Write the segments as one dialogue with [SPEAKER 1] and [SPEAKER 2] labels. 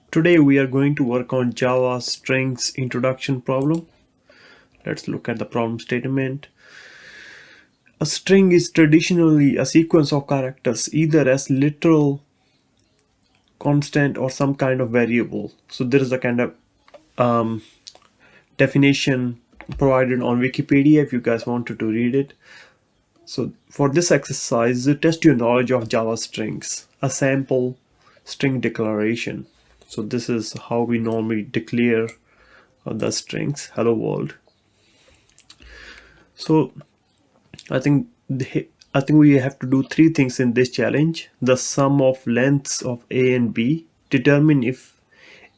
[SPEAKER 1] Today we are going to work on Java strings introduction problem. Let's look at the problem statement. A string is traditionally a sequence of characters, either as literal, constant, or some kind of variable. So there is a kind of definition provided on Wikipedia if you guys wanted to read it. So for this exercise, test your knowledge of Java strings, a sample string declaration. So this is how we normally declare the strings, hello world. So I think we have to do three things in this challenge. The sum of lengths of A and B, determine if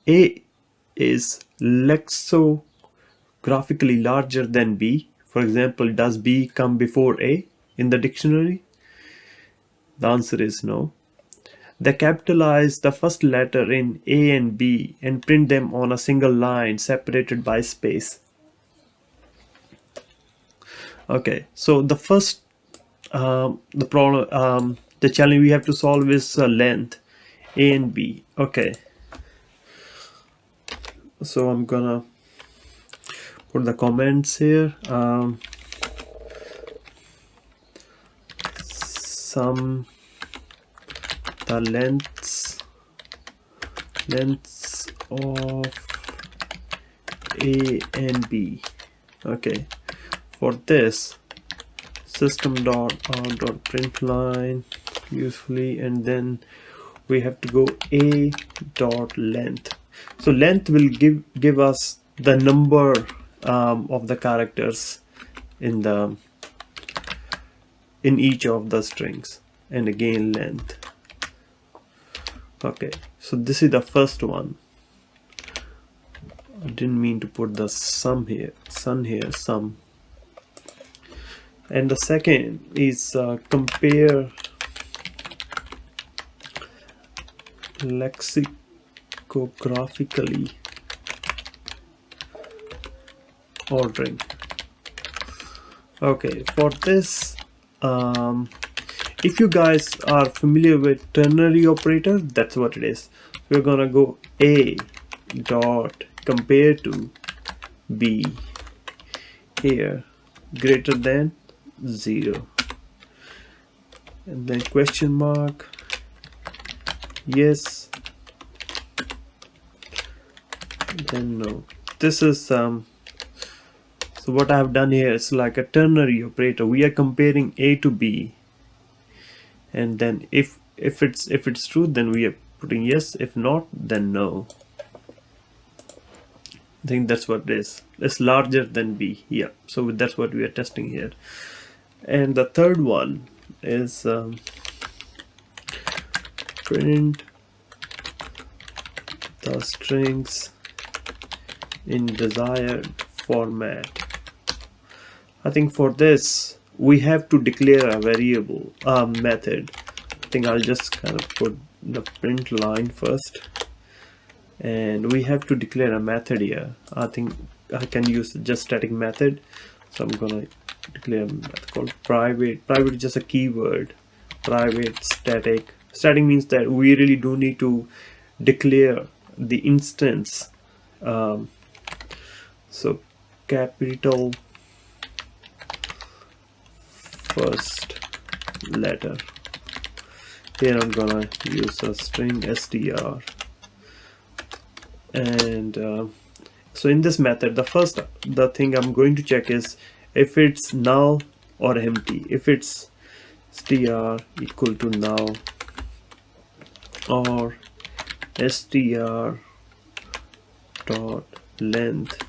[SPEAKER 1] A is lexicographically larger than B. For example, does B come before A in the dictionary? The answer is no. They capitalize the first letter in A and B and print them on a single line separated by space. Okay, so the first the challenge we have to solve is length A and B. Okay, so I'm gonna put the comments here. Sum the lengths of A and B. Okay, for this system.out.println usefully, and then we have to go a.length. So length will give us the number of the characters in each of the strings, and again length. Okay, so this is the first one. I didn't mean to put the sum here, sum. And the second is compare lexicographically ordering. Okay, for this, if you guys are familiar with ternary operator, that's what it is. We're gonna go A dot compare to B here greater than 0, and then question mark, yes, then no. This is so what I have done here is like a ternary operator. We are comparing A to B, and then if it's true, then we are putting yes. If not, then no. I think that's what it is. It's larger than B. Yeah, so that's what we are testing here. And the third one is print the strings in desired format. I think for this we have to declare a variable method. I think I'll just kind of put the print line first, and we have to declare a method here. I think I can use just static method, so I'm gonna declare a method called private. Private is just a keyword. Private static. Static means that we really do need to declare the instance. So capital first letter. Here I'm gonna use a string str, and so in this method, the thing I'm going to check is if it's null or empty. If it's str equal to null or str dot length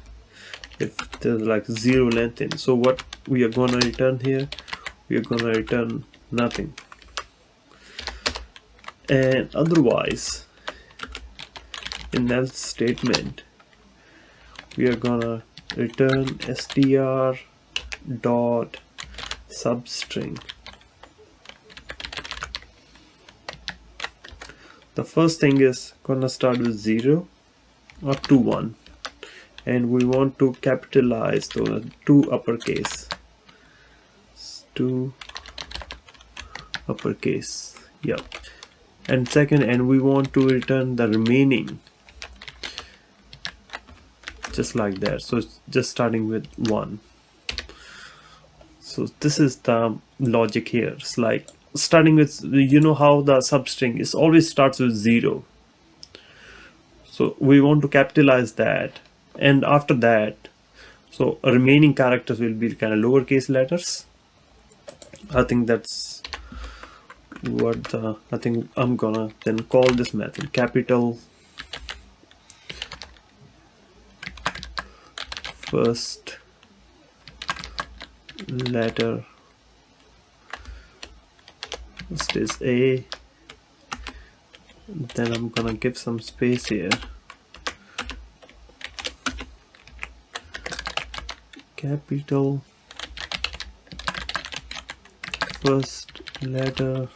[SPEAKER 1] if there's like 0 length in. So what we are going to return here, we are going to return nothing. And otherwise, in else statement, we are gonna return str dot substring. The first thing is gonna start with 0 up to 1, and we want to capitalize those two uppercase. To uppercase, yeah. And second, and we want to return the remaining just like that. So it's just starting with 1. So this is the logic here. It's like starting with, you know how the substring is always starts with 0. So we want to capitalize that, and after that, so remaining characters will be kind of lowercase letters. I think that's what the, I think I'm gonna then call this method capital first letter. This is A. Then I'm gonna give some space here. Capital first letter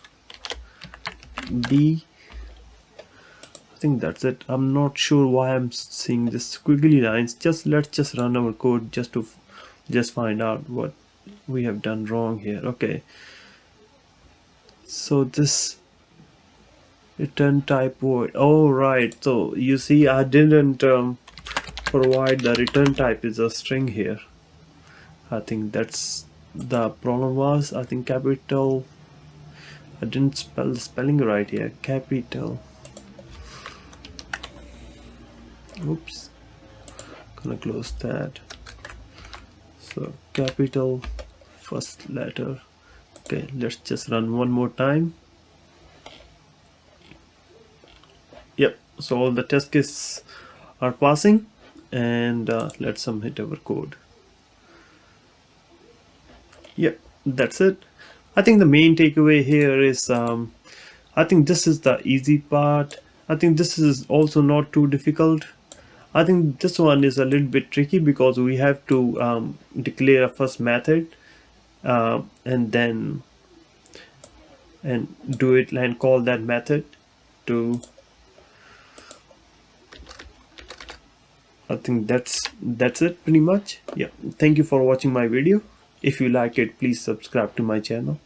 [SPEAKER 1] B. I think that's it. I'm not sure why I'm seeing this squiggly lines. Let's just run our code just to find out what we have done wrong here. Okay. So this return type void. Oh right. So you see, I didn't provide the return type is a string here. I think that's the problem was. I think capital. I didn't spell the spelling right here. Capital. Oops. Gonna close that. So capital first letter. Okay, let's just run one more time. Yep. So all the test cases are passing, and let's submit our code. Yep, that's it. I think the main takeaway here is I think this is the easy part. I think this is also not too difficult. I think this one is a little bit tricky because we have to declare a first method and then do it and call that method to. I think that's it pretty much. Yeah, thank you for watching my video. If you like it, please subscribe to my channel.